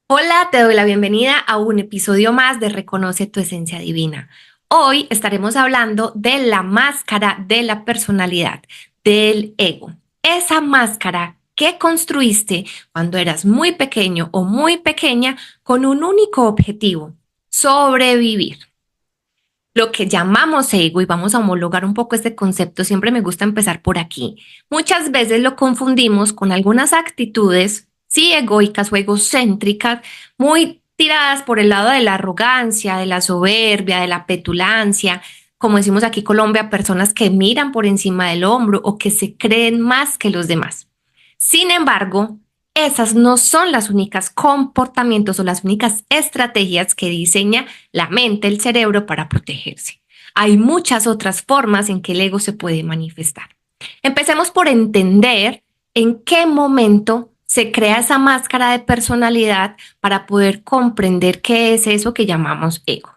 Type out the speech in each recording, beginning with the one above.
Hola, te doy la bienvenida a un episodio más de Reconoce tu esencia divina. Hoy estaremos hablando de la máscara de la personalidad, del ego. Esa máscara que construiste cuando eras muy pequeño o muy pequeña con un único objetivo: sobrevivir. Lo que llamamos ego, y vamos a homologar un poco este concepto, siempre me gusta empezar por aquí. Muchas veces lo confundimos con algunas actitudes, sí, egoicas o egocéntricas, muy tiradas por el lado de la arrogancia, de la soberbia, de la petulancia, como decimos aquí en Colombia, personas que miran por encima del hombro o que se creen más que los demás. Sin embargo, esas no son las únicas comportamientos o las únicas estrategias que diseña la mente, el cerebro para protegerse. Hay muchas otras formas en que el ego se puede manifestar. Empecemos por entender en qué momento se crea esa máscara de personalidad para poder comprender qué es eso que llamamos ego.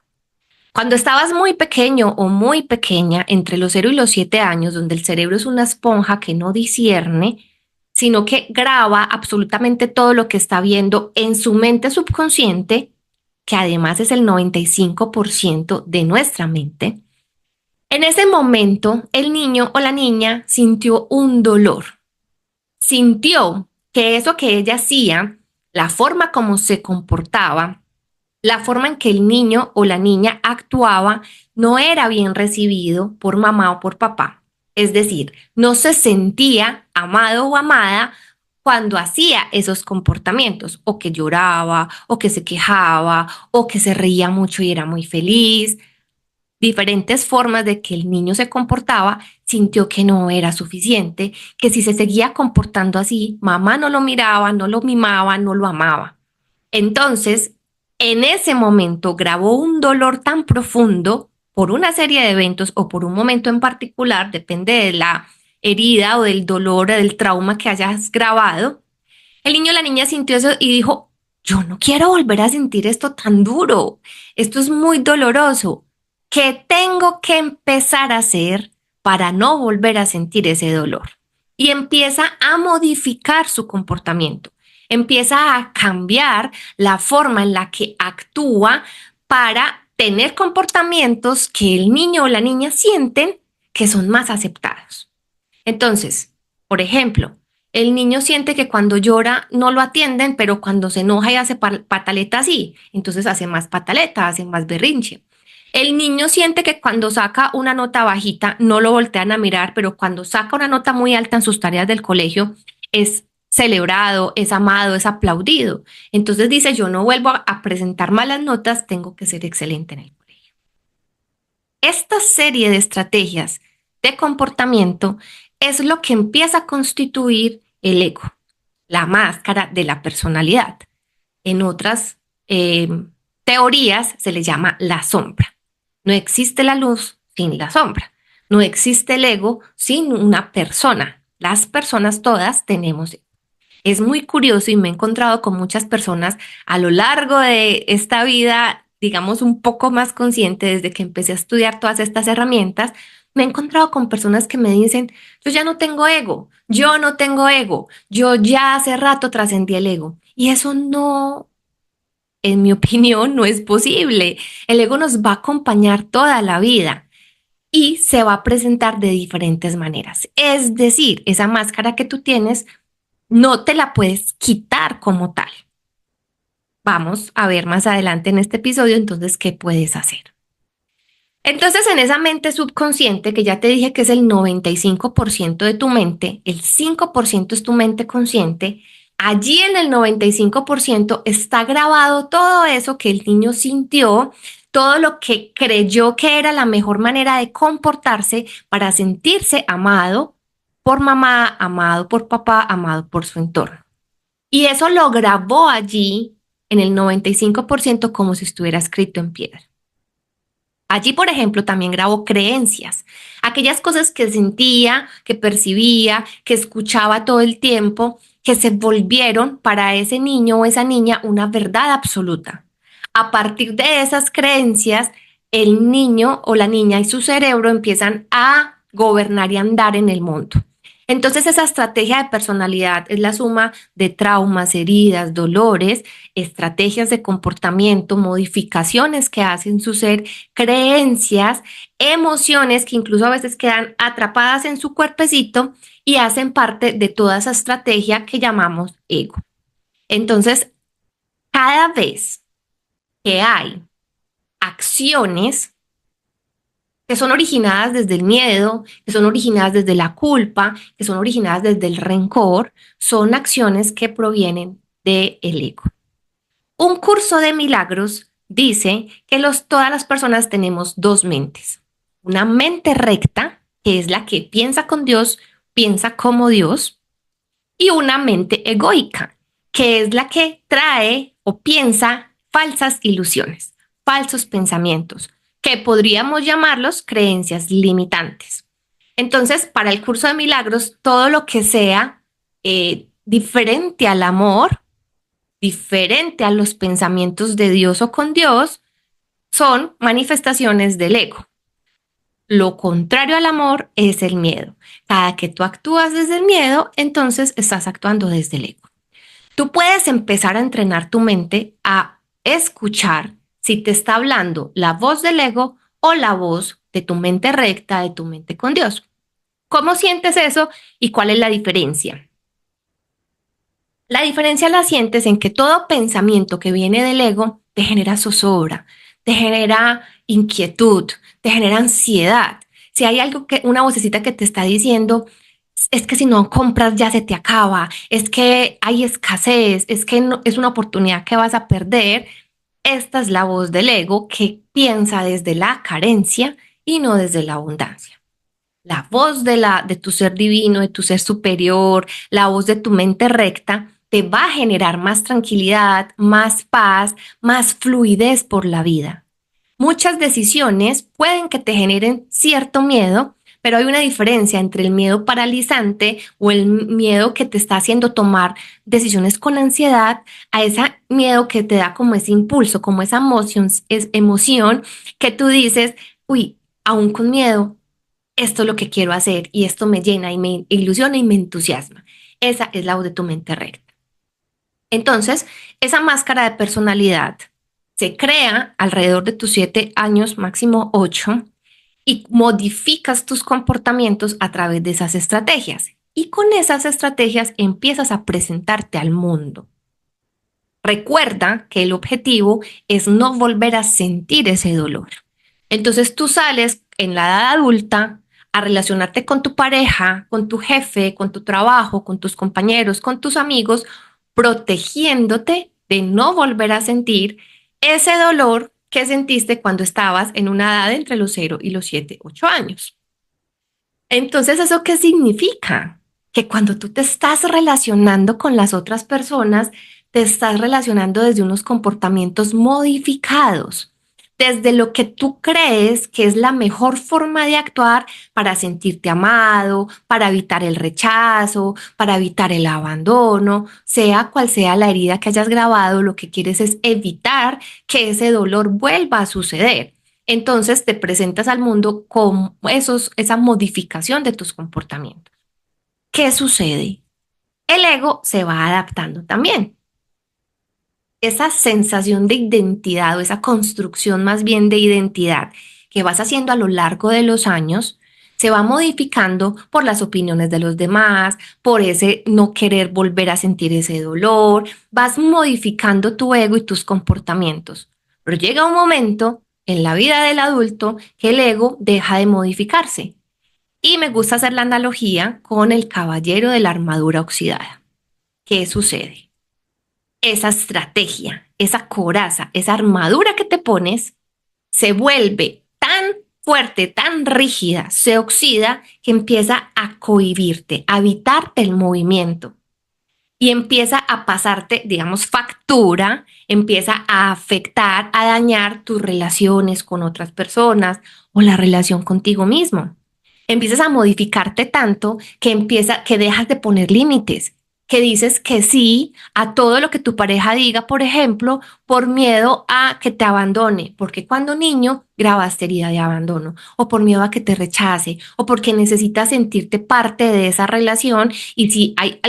Cuando estabas muy pequeño o muy pequeña, entre los 0 y los 7 años, donde el cerebro es una esponja que no discierne, sino que graba absolutamente todo lo que está viendo en su mente subconsciente, que además es el 95% de nuestra mente. En ese momento, el niño o la niña sintió un dolor, sintió que eso que ella hacía, la forma como se comportaba, la forma en que el niño o la niña actuaba no era bien recibido por mamá o por papá. Es decir, no se sentía amado o amada cuando hacía esos comportamientos, o que lloraba, o que se quejaba, o que se reía mucho y era muy feliz. Diferentes formas de que el niño se comportaba, sintió que no era suficiente, que si se seguía comportando así, mamá no lo miraba, no lo mimaba, no lo amaba. Entonces, en ese momento grabó un dolor tan profundo por una serie de eventos o por un momento en particular, depende de la herida o del dolor o del trauma que hayas grabado. El niño o la niña sintió eso y dijo: yo no quiero volver a sentir esto tan duro, esto es muy doloroso. ¿Qué tengo que empezar a hacer para no volver a sentir ese dolor? Y empieza a modificar su comportamiento, empieza a cambiar la forma en la que actúa para tener comportamientos que el niño o la niña sienten que son más aceptados. Entonces, por ejemplo, el niño siente que cuando llora no lo atienden, pero cuando se enoja y hace pataleta sí, entonces hace más pataleta, hace más berrinche. El niño siente que cuando saca una nota bajita no lo voltean a mirar, pero cuando saca una nota muy alta en sus tareas del colegio es celebrado, es amado, es aplaudido. Entonces dice: yo no vuelvo a presentar malas notas, tengo que ser excelente en el colegio. Esta serie de estrategias de comportamiento es lo que empieza a constituir el ego, la máscara de la personalidad. En otras eh, teorías se le llama la sombra. No existe la luz sin la sombra. No existe el ego sin una persona. Las personas todas tenemos ego. Es muy curioso y me he encontrado con muchas personas a lo largo de esta vida, digamos, un poco más consciente desde que empecé a estudiar todas estas herramientas. Me he encontrado con personas que me dicen: yo ya no tengo ego, yo no tengo ego, yo ya hace rato trascendí el ego. Y eso no, en mi opinión, no es posible. El ego nos va a acompañar toda la vida y se va a presentar de diferentes maneras. Es decir, esa máscara que tú tienes no te la puedes quitar como tal. Vamos a ver más adelante en este episodio entonces qué puedes hacer. Entonces, en esa mente subconsciente, que ya te dije que es el 95% de tu mente, el 5% es tu mente consciente. Allí en el 95% está grabado todo eso que el niño sintió, todo lo que creyó que era la mejor manera de comportarse para sentirse amado por mamá, amado por papá, amado por su entorno. Y eso lo grabó allí en el 95% como si estuviera escrito en piedra. Allí, por ejemplo, también grabó creencias, aquellas cosas que sentía, que percibía, que escuchaba todo el tiempo, que se volvieron para ese niño o esa niña una verdad absoluta. A partir de esas creencias, el niño o la niña y su cerebro empiezan a gobernar y andar en el mundo. Entonces esa estrategia de personalidad es la suma de traumas, heridas, dolores, estrategias de comportamiento, modificaciones que hacen su ser, creencias, emociones que incluso a veces quedan atrapadas en su cuerpecito y hacen parte de toda esa estrategia que llamamos ego. Entonces, cada vez que hay acciones que son originadas desde el miedo, que son originadas desde la culpa, que son originadas desde el rencor, son acciones que provienen del ego. Un curso de milagros dice que todas las personas tenemos dos mentes. Una mente recta, que es la que piensa con Dios, piensa como Dios, y una mente egoica, que es la que trae o piensa falsas ilusiones, falsos pensamientos, que podríamos llamarlos creencias limitantes. Entonces, para el curso de milagros, todo lo que sea diferente al amor, diferente a los pensamientos de Dios o con Dios, son manifestaciones del ego. Lo contrario al amor es el miedo. Cada que tú actúas desde el miedo, entonces estás actuando desde el ego. Tú puedes empezar a entrenar tu mente a escuchar si te está hablando la voz del ego o la voz de tu mente recta, de tu mente con Dios. ¿Cómo sientes eso y cuál es la diferencia? La diferencia la sientes en que todo pensamiento que viene del ego te genera zozobra, te genera inquietud, te genera ansiedad. Si hay algo que, una vocecita que te está diciendo, es que si no compras ya se te acaba, es que hay escasez, es que no, es una oportunidad que vas a perder. Esta es la voz del ego que piensa desde la carencia y no desde la abundancia. La voz de tu ser divino, de tu ser superior, la voz de tu mente recta, te va a generar más tranquilidad, más paz, más fluidez por la vida. Muchas decisiones pueden que te generen cierto miedo, pero hay una diferencia entre el miedo paralizante o el miedo que te está haciendo tomar decisiones con ansiedad a ese miedo que te da como ese impulso, como esa emoción que tú dices, uy, aún con miedo, esto es lo que quiero hacer y esto me llena y me ilusiona y me entusiasma. Esa es la voz de tu mente recta. Entonces, esa máscara de personalidad se crea alrededor de tus 7 años, máximo 8, y modificas tus comportamientos a través de esas estrategias. Y con esas estrategias empiezas a presentarte al mundo. Recuerda que el objetivo es no volver a sentir ese dolor. Entonces tú sales en la edad adulta a relacionarte con tu pareja, con tu jefe, con tu trabajo, con tus compañeros, con tus amigos, protegiéndote de no volver a sentir ese dolor que sentiste cuando estabas en una edad entre los 0 y los 7, 8 años. Entonces, ¿eso qué significa? Que cuando tú te estás relacionando con las otras personas, te estás relacionando desde unos comportamientos modificados, desde lo que tú crees que es la mejor forma de actuar para sentirte amado, para evitar el rechazo, para evitar el abandono, sea cual sea la herida que hayas grabado, lo que quieres es evitar que ese dolor vuelva a suceder. Entonces te presentas al mundo con esa modificación de tus comportamientos. ¿Qué sucede? El ego se va adaptando también. Esa sensación de identidad o esa construcción más bien de identidad que vas haciendo a lo largo de los años se va modificando por las opiniones de los demás, por ese no querer volver a sentir ese dolor, vas modificando tu ego y tus comportamientos. Pero llega un momento en la vida del adulto que el ego deja de modificarse. Y me gusta hacer la analogía con el caballero de la armadura oxidada. ¿Qué sucede? Esa estrategia, esa coraza, esa armadura que te pones se vuelve tan fuerte, tan rígida, se oxida que empieza a cohibirte, a evitarte el movimiento y empieza a pasarte, digamos, factura, empieza a afectar, a dañar tus relaciones con otras personas o la relación contigo mismo. Empiezas a modificarte tanto que dejas de poner límites, que dices que sí a todo lo que tu pareja diga, por ejemplo, por miedo a que te abandone, porque cuando niño grabaste herida de abandono, o por miedo a que te rechace, o porque necesitas sentirte parte de esa relación, y si hay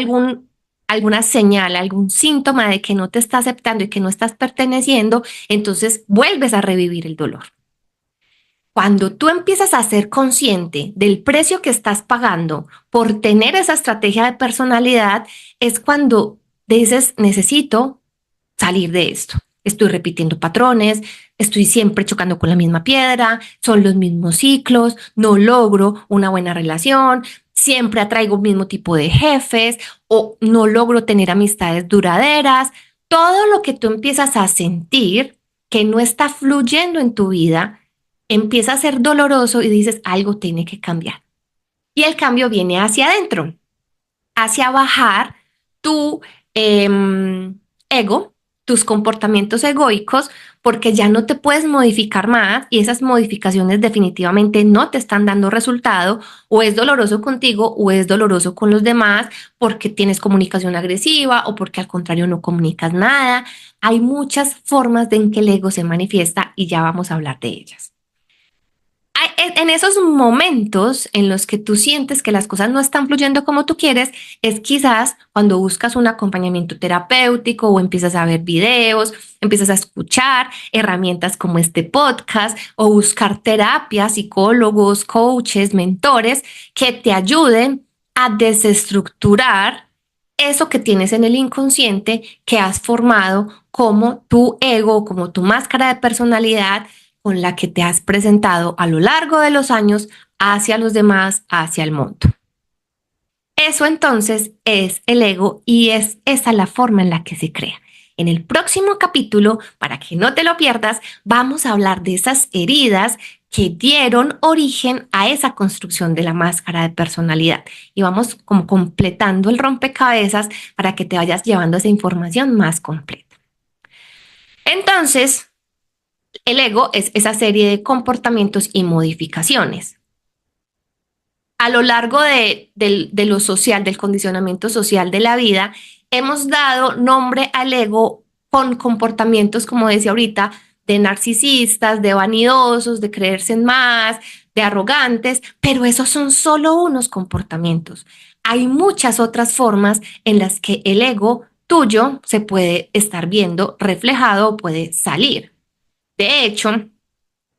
alguna señal, algún síntoma de que no te está aceptando y que no estás perteneciendo, entonces vuelves a revivir el dolor. Cuando tú empiezas a ser consciente del precio que estás pagando por tener esa estrategia de personalidad, es cuando dices, necesito salir de esto. Estoy repitiendo patrones, estoy siempre chocando con la misma piedra, son los mismos ciclos, no logro una buena relación, siempre atraigo el mismo tipo de jefes o no logro tener amistades duraderas. Todo lo que tú empiezas a sentir que no está fluyendo en tu vida empieza a ser doloroso y dices, algo tiene que cambiar. Y el cambio viene hacia adentro, hacia bajar tu ego, tus comportamientos egoicos, porque ya no te puedes modificar más y esas modificaciones definitivamente no te están dando resultado, o es doloroso contigo o es doloroso con los demás porque tienes comunicación agresiva o porque al contrario no comunicas nada. Hay muchas formas de en que el ego se manifiesta y ya vamos a hablar de ellas. En esos momentos en los que tú sientes que las cosas no están fluyendo como tú quieres, es quizás cuando buscas un acompañamiento terapéutico o empiezas a ver videos, empiezas a escuchar herramientas como este podcast o buscar terapias, psicólogos, coaches, mentores que te ayuden a desestructurar eso que tienes en el inconsciente que has formado como tu ego, como tu máscara de personalidad con la que te has presentado a lo largo de los años hacia los demás, hacia el mundo. Eso entonces es el ego y es esa la forma en la que se crea. En el próximo capítulo, para que no te lo pierdas, vamos a hablar de esas heridas que dieron origen a esa construcción de la máscara de personalidad. Y vamos como completando el rompecabezas para que te vayas llevando esa información más completa. Entonces, el ego es esa serie de comportamientos y modificaciones. A lo largo de lo social, del condicionamiento social de la vida, hemos dado nombre al ego con comportamientos, como decía ahorita, de narcisistas, de vanidosos, de creerse en más, de arrogantes, pero esos son solo unos comportamientos. Hay muchas otras formas en las que el ego tuyo se puede estar viendo reflejado o puede salir. De hecho,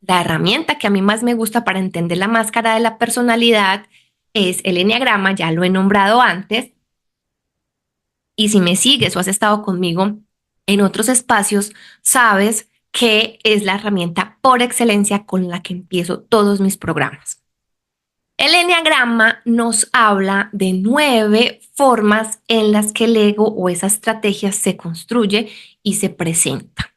la herramienta que a mí más me gusta para entender la máscara de la personalidad es el eneagrama, ya lo he nombrado antes. Y si me sigues o has estado conmigo en otros espacios, sabes que es la herramienta por excelencia con la que empiezo todos mis programas. El eneagrama nos habla de 9 formas en las que el ego o esa estrategia se construye y se presenta.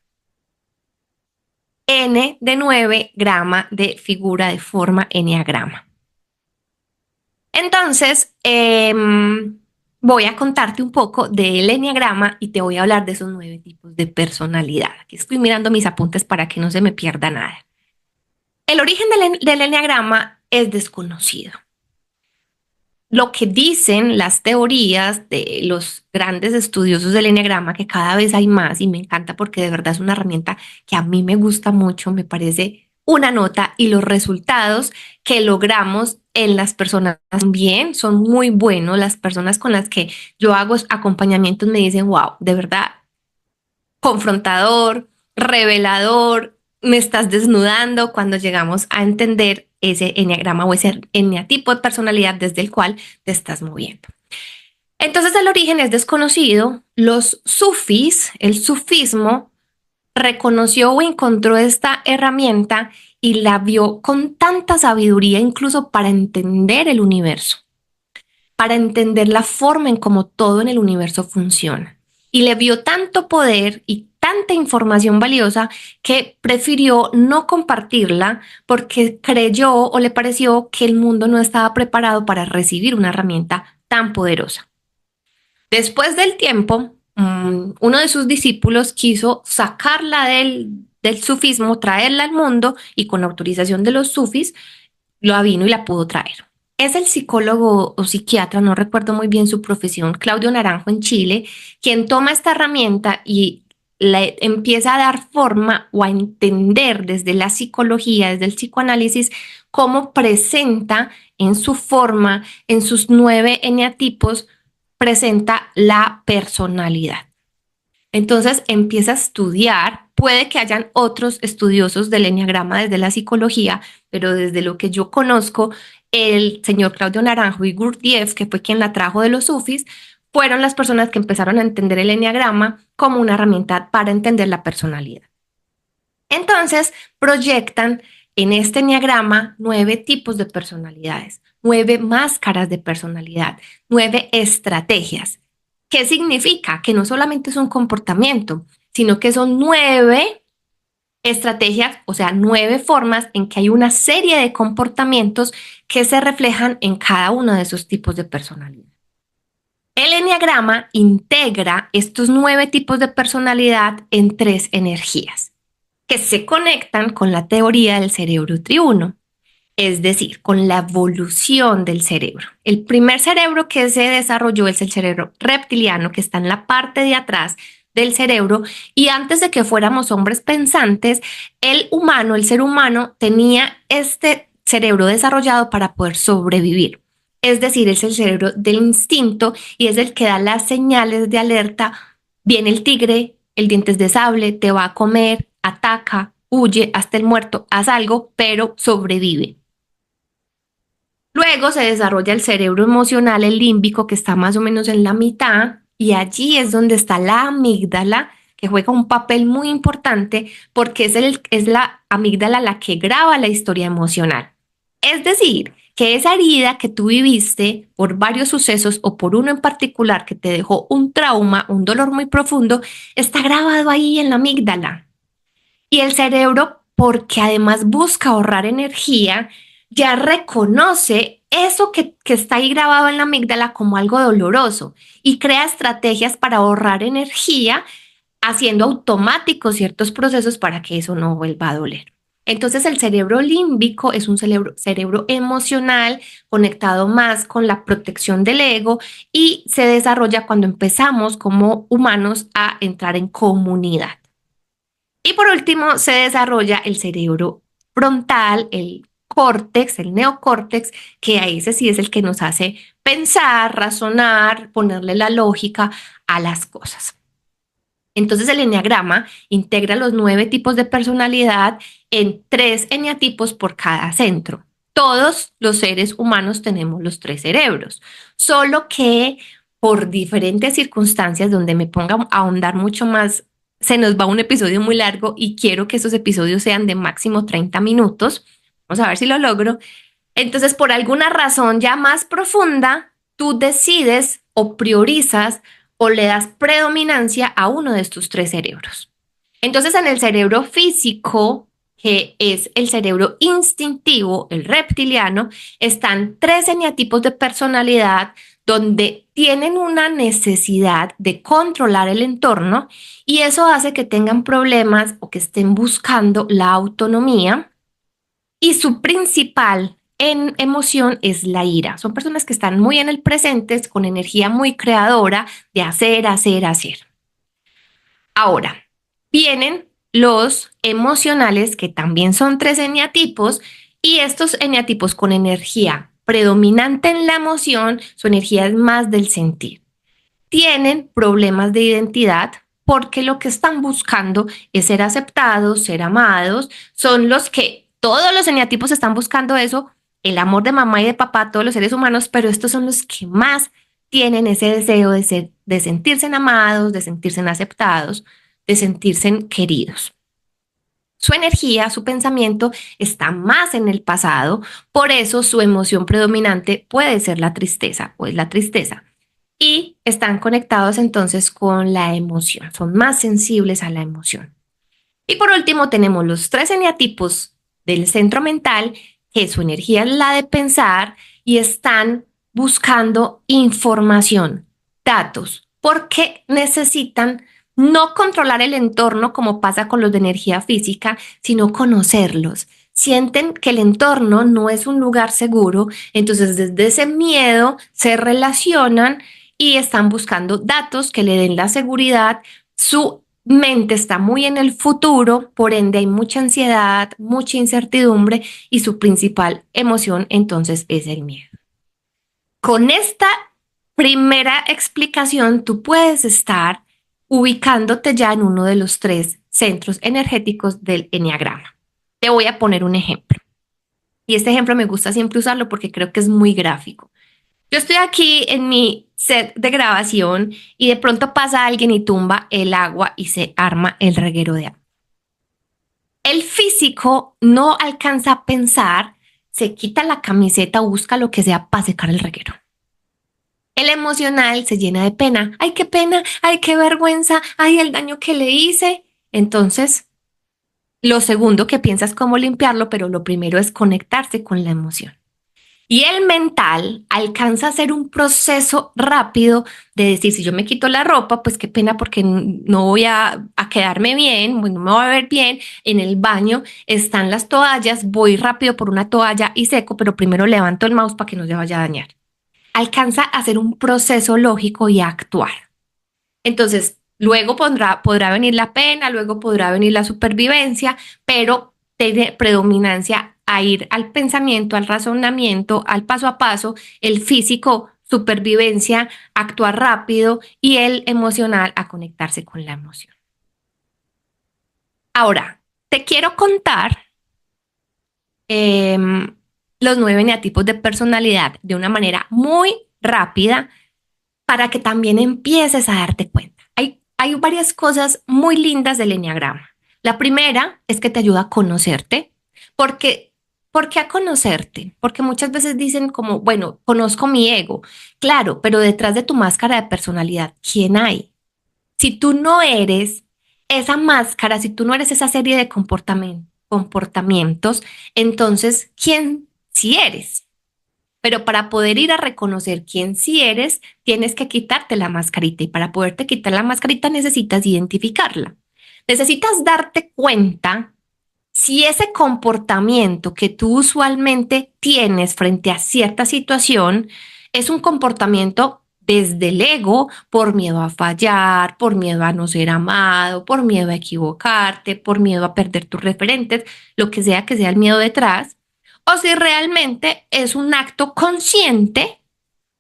N de 9, grama de figura de forma eneagrama. Entonces, voy a contarte un poco del eneagrama y te voy a hablar de esos 9 tipos de personalidad. Aquí estoy mirando mis apuntes para que no se me pierda nada. El origen del eneagrama es desconocido. Lo que dicen las teorías de los grandes estudiosos del eneagrama, que cada vez hay más y me encanta porque de verdad es una herramienta que a mí me gusta mucho, me parece una nota, y los resultados que logramos en las personas también son muy buenos. Las personas con las que yo hago acompañamientos me dicen, wow, de verdad, confrontador, revelador, me estás desnudando cuando llegamos a entender ese eneagrama o ese eneatipo de personalidad desde el cual te estás moviendo. Entonces el origen es desconocido. Los sufís, el sufismo, reconoció o encontró esta herramienta y la vio con tanta sabiduría incluso para entender el universo, para entender la forma en cómo todo en el universo funciona. Y le vio tanto poder y tanta información valiosa que prefirió no compartirla porque creyó o le pareció que el mundo no estaba preparado para recibir una herramienta tan poderosa. Después del tiempo, uno de sus discípulos quiso sacarla del sufismo, traerla al mundo, y con la autorización de los sufis, lo vino y la pudo traer. Es el psicólogo o psiquiatra, no recuerdo muy bien su profesión, Claudio Naranjo en Chile, quien toma esta herramienta y le empieza a dar forma o a entender desde la psicología, desde el psicoanálisis, cómo presenta en su forma, en sus 9 eneatipos, presenta la personalidad. Entonces empieza a estudiar, puede que hayan otros estudiosos del eneagrama desde la psicología, pero desde lo que yo conozco, el señor Claudio Naranjo y Gurdjieff, que fue quien la trajo de los sufis, fueron las personas que empezaron a entender el eneagrama como una herramienta para entender la personalidad. Entonces proyectan en este eneagrama 9 tipos de personalidades, 9 máscaras de personalidad, 9 estrategias. ¿Qué significa? Que no solamente es un comportamiento, sino que son 9 estrategias, o sea, 9 formas en que hay una serie de comportamientos que se reflejan en cada uno de esos tipos de personalidad. El eneagrama integra estos 9 tipos de personalidad en 3 energías que se conectan con la teoría del cerebro triuno, es decir, con la evolución del cerebro. El primer cerebro que se desarrolló es el cerebro reptiliano, que está en la parte de atrás del cerebro, y antes de que fuéramos hombres pensantes, el ser humano, tenía este cerebro desarrollado para poder sobrevivir. Es decir, es el cerebro del instinto y es el que da las señales de alerta. Viene el tigre, el dientes de sable, te va a comer, ataca, huye, hasta el muerto, haz algo, pero sobrevive. Luego se desarrolla el cerebro emocional, el límbico, que está más o menos en la mitad, y allí es donde está la amígdala, que juega un papel muy importante porque es la amígdala la que graba la historia emocional. Es decir, que esa herida que tú viviste por varios sucesos o por uno en particular que te dejó un trauma, un dolor muy profundo, está grabado ahí en la amígdala. Y el cerebro, porque además busca ahorrar energía, ya reconoce eso que está ahí grabado en la amígdala como algo doloroso y crea estrategias para ahorrar energía, haciendo automáticos ciertos procesos para que eso no vuelva a doler. Entonces el cerebro límbico es un cerebro emocional conectado más con la protección del ego y se desarrolla cuando empezamos como humanos a entrar en comunidad. Y por último, se desarrolla el cerebro frontal, el córtex, el neocórtex, que a ese sí es el que nos hace pensar, razonar, ponerle la lógica a las cosas. Entonces el eneagrama integra los 9 tipos de personalidad en 3 eneatipos por cada centro. Todos los seres humanos tenemos los 3 cerebros, solo que por diferentes circunstancias donde me ponga a ahondar mucho más, se nos va un episodio muy largo y quiero que esos episodios sean de máximo 30 minutos. Vamos a ver si lo logro. Entonces, por alguna razón ya más profunda, tú decides o priorizas o le das predominancia a uno de estos 3 cerebros. Entonces, en el cerebro físico, que es el cerebro instintivo, el reptiliano, están 3 eneatipos de personalidad donde tienen una necesidad de controlar el entorno y eso hace que tengan problemas o que estén buscando la autonomía, y su principal emoción es la ira. Son personas que están muy en el presente, con energía muy creadora de hacer, hacer, hacer. Ahora, vienen los emocionales, que también son 3 eneatipos, y estos eneatipos con energía predominante en la emoción, su energía es más del sentir. Tienen problemas de identidad porque lo que están buscando es ser aceptados, ser amados. Son los que todos los eneatipos están buscando eso, el amor de mamá y de papá, todos los seres humanos, pero estos son los que más tienen ese deseo de sentirse amados, de sentirse aceptados, de sentirse queridos. Su energía, su pensamiento está más en el pasado, por eso su emoción predominante puede ser la tristeza o es la tristeza. Y están conectados entonces con la emoción, son más sensibles a la emoción. Y por último tenemos los 3 eneatipos del centro mental, que su energía es la de pensar y están buscando información, datos, porque necesitan no controlar el entorno como pasa con los de energía física, sino conocerlos, sienten que el entorno no es un lugar seguro, entonces desde ese miedo se relacionan y están buscando datos que le den la seguridad. Su mente está muy en el futuro, por ende hay mucha ansiedad, mucha incertidumbre y su principal emoción entonces es el miedo. Con esta primera explicación, tú puedes estar ubicándote ya en uno de los tres centros energéticos del eneagrama. Te voy a poner un ejemplo. Y este ejemplo me gusta siempre usarlo porque creo que es muy gráfico. Yo estoy aquí en mi set de grabación y de pronto pasa alguien y tumba el agua y se arma el reguero de agua. El físico no alcanza a pensar, se quita la camiseta o busca lo que sea para secar el reguero. El emocional se llena de pena. Ay, qué pena, ay, qué vergüenza, ay, el daño que le hice. Entonces, lo segundo que piensa es cómo limpiarlo, pero lo primero es conectarse con la emoción. Y el mental alcanza a hacer un proceso rápido de decir, si yo me quito la ropa, pues qué pena porque no voy a quedarme bien, no me voy a ver bien. En el baño están las toallas, voy rápido por una toalla y seco, pero primero levanto el mouse para que no se vaya a dañar. Alcanza a hacer un proceso lógico y a actuar. Entonces, luego podrá venir la pena, luego podrá venir la supervivencia, pero tiene predominancia a ir al pensamiento, al razonamiento, al paso a paso, el físico, supervivencia, actuar rápido y el emocional a conectarse con la emoción. Ahora, te quiero contar los 9 eneatipos de personalidad de una manera muy rápida para que también empieces a darte cuenta. Hay varias cosas muy lindas del eneagrama. La primera es que te ayuda a conocerte. ¿Por qué a conocerte? Porque muchas veces dicen como, bueno, conozco mi ego. Claro, pero detrás de tu máscara de personalidad, ¿quién hay? Si tú no eres esa máscara, si tú no eres esa serie de comportamientos, entonces, ¿quién sí eres? Pero para poder ir a reconocer quién sí eres, tienes que quitarte la mascarita y para poderte quitar la mascarita necesitas identificarla. Necesitas darte cuenta si ese comportamiento que tú usualmente tienes frente a cierta situación es un comportamiento desde el ego por miedo a fallar, por miedo a no ser amado, por miedo a equivocarte, por miedo a perder tus referentes, lo que sea el miedo detrás, o si realmente es un acto consciente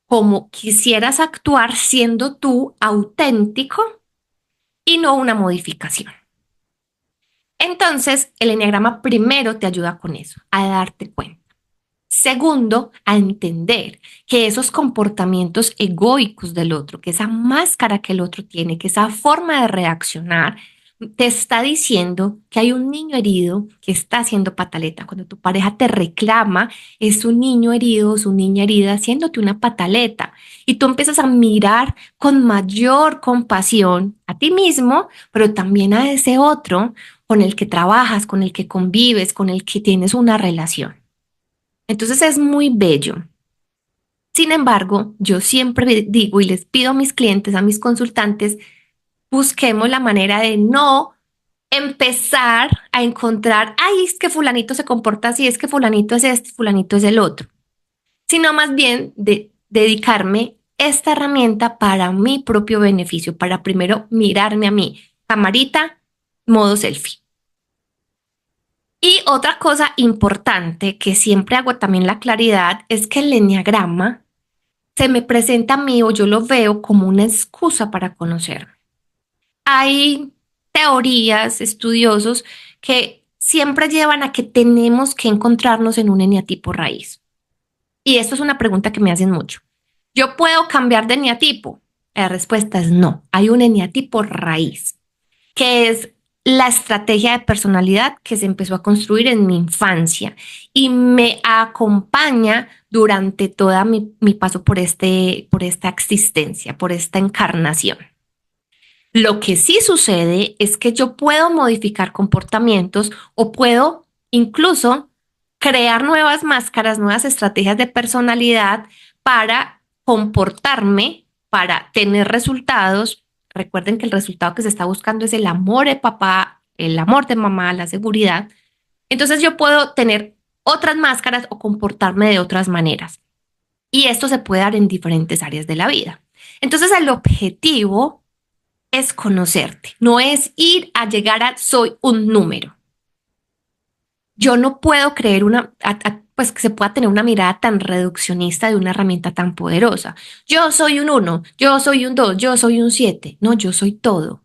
como quisieras actuar siendo tú auténtico y no una modificación. Entonces, el eneagrama primero te ayuda con eso, a darte cuenta. Segundo, a entender que esos comportamientos egoicos del otro, que esa máscara que el otro tiene, que esa forma de reaccionar, te está diciendo que hay un niño herido que está haciendo pataleta. Cuando tu pareja te reclama, es un niño herido, es una niña herida haciéndote una pataleta. Y tú empiezas a mirar con mayor compasión a ti mismo, pero también a ese otro con el que trabajas, con el que convives, con el que tienes una relación. Entonces es muy bello. Sin embargo, yo siempre digo y les pido a mis clientes, a mis consultantes, busquemos la manera de no empezar a encontrar, ay, es que fulanito se comporta así, es que fulanito es este, fulanito es el otro, sino más bien de dedicarme esta herramienta para mi propio beneficio, para primero mirarme a mí, camarita, modo selfie. Y otra cosa importante que siempre hago también la claridad es que el eneagrama se me presenta a mí o yo lo veo como una excusa para conocerme. Hay teorías, estudiosos que siempre llevan a que tenemos que encontrarnos en un eneatipo raíz. Y esto es una pregunta que me hacen mucho. ¿Yo puedo cambiar de eneatipo? La respuesta es no. Hay un eneatipo raíz, que es la estrategia de personalidad que se empezó a construir en mi infancia y me acompaña durante toda mi paso por esta existencia, por esta encarnación. Lo que sí sucede es que yo puedo modificar comportamientos o puedo incluso crear nuevas máscaras, nuevas estrategias de personalidad para comportarme, para tener resultados. Recuerden que el resultado que se está buscando es el amor de papá, el amor de mamá, la seguridad. Entonces yo puedo tener otras máscaras o comportarme de otras maneras. Y esto se puede dar en diferentes áreas de la vida. Entonces el objetivo es conocerte, no es ir a llegar a soy un número. Yo no puedo creer pues que se pueda tener una mirada tan reduccionista de una herramienta tan poderosa. Yo soy un uno, yo soy un 2, yo soy un 7. No, yo soy todo.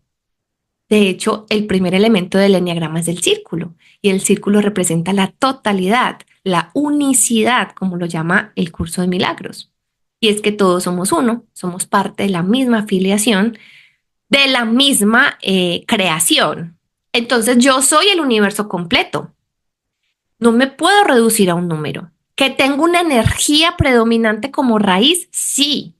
De hecho, el primer elemento del eneagrama es el círculo y el círculo representa la totalidad, la unicidad, como lo llama el curso de milagros. Y es que todos somos uno, somos parte de la misma filiación, de la misma creación. Entonces yo soy el universo completo. No me puedo reducir a un número. Que tengo una energía predominante como raíz, sí.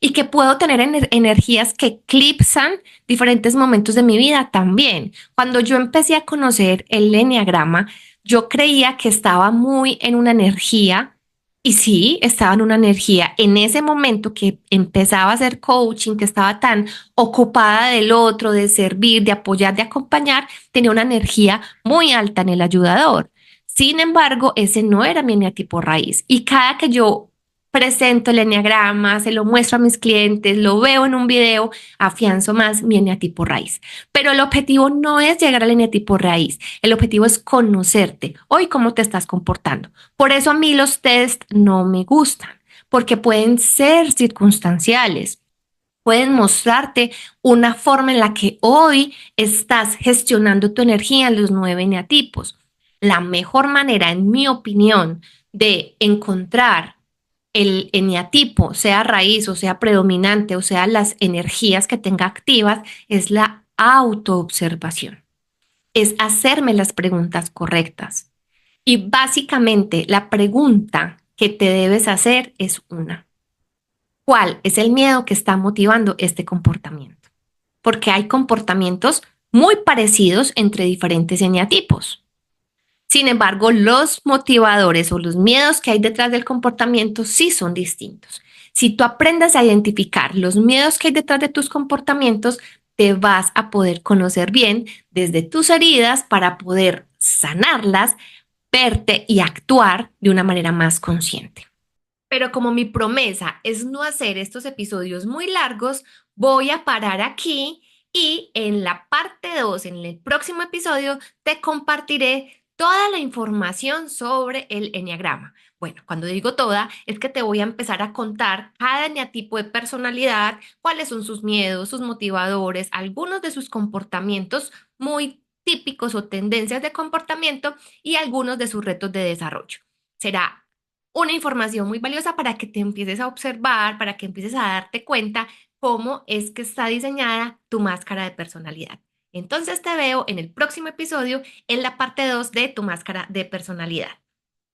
Y que puedo tener energías que eclipsan diferentes momentos de mi vida también. Cuando yo empecé a conocer el eneagrama, yo creía que estaba muy en una energía y sí, estaba en una energía en ese momento que empezaba a hacer coaching, que estaba tan ocupada del otro, de servir, de apoyar, de acompañar, tenía una energía muy alta en el ayudador. Sin embargo, ese no era mi eneatipo raíz. Y cada que yo presento el eneagrama, se lo muestro a mis clientes, lo veo en un video, afianzo más mi eneatipo raíz. Pero el objetivo no es llegar al eneatipo raíz, el objetivo es conocerte, hoy cómo te estás comportando. Por eso a mí los test no me gustan, porque pueden ser circunstanciales. Pueden mostrarte una forma en la que hoy estás gestionando tu energía en los 9 eneatipos. La mejor manera, en mi opinión, de encontrar el eneatipo, sea raíz o sea predominante o sea las energías que tenga activas, es la autoobservación. Es hacerme las preguntas correctas. Y básicamente la pregunta que te debes hacer es una. ¿Cuál es el miedo que está motivando este comportamiento? Porque hay comportamientos muy parecidos entre diferentes eneatipos. Sin embargo, los motivadores o los miedos que hay detrás del comportamiento sí son distintos. Si tú aprendes a identificar los miedos que hay detrás de tus comportamientos, te vas a poder conocer bien desde tus heridas para poder sanarlas, verte y actuar de una manera más consciente. Pero como mi promesa es no hacer estos episodios muy largos, voy a parar aquí y en la parte 2, en el próximo episodio, te compartiré toda la información sobre el eneagrama. Bueno, cuando digo toda, es que te voy a empezar a contar cada eneatipo de personalidad, cuáles son sus miedos, sus motivadores, algunos de sus comportamientos muy típicos o tendencias de comportamiento y algunos de sus retos de desarrollo. Será una información muy valiosa para que te empieces a observar, para que empieces a darte cuenta cómo es que está diseñada tu máscara de personalidad. Entonces te veo en el próximo episodio en la parte 2 de tu máscara de personalidad.